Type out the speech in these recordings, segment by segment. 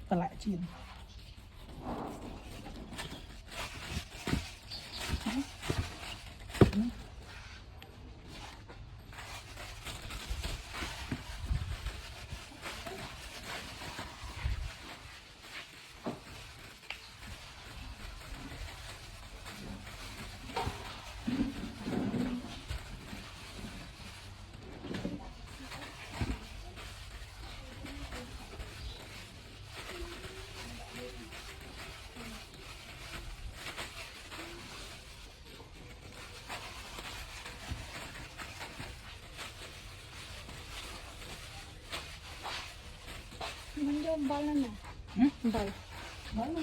và lại chiên mình vô bao lần nè bao lần nè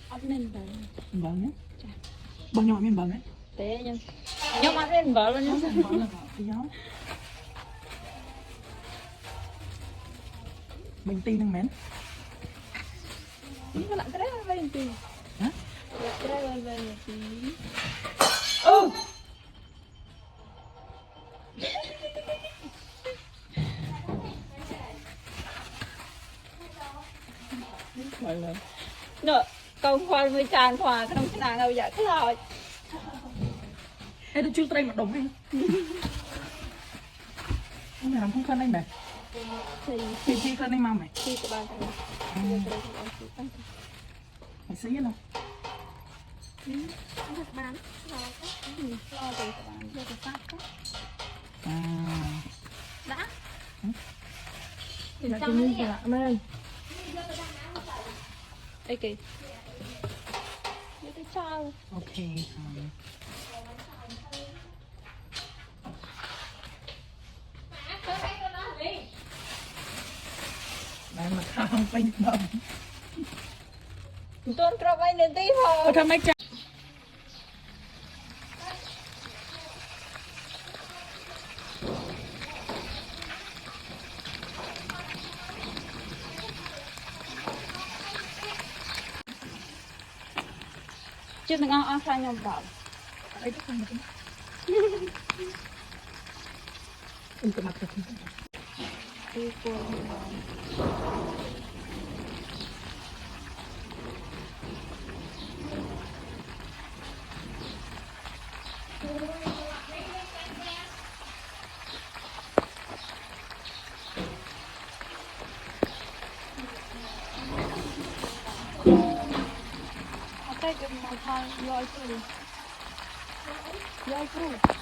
ăn nên bao nhé bao nhiêu miếng bao đấy thế nhưng nhóm ăn nên bao lần nhá bao là bao cái nhóm mình tin thằng mến ini kalau keren apa itu hả keren apa itu nè câu khoai mới tràn hòa không cái nào đâu vậy cái lòi ê nó chưa tay mà đồng anh không phải làm không khăn anh này thì khăn anh mau mày thì các bạn mày xí nó các bạn lo rồi các bạn vô cái phát đã thì trong như vậy mà ok cái cho ok đây mà không bình đồng tôi cho vay nên tí thôi thôi mấy trăm chưa từng ăn sang nhom bảo đây có không được mặt được đi qua cái mà thay rồi rồi rồi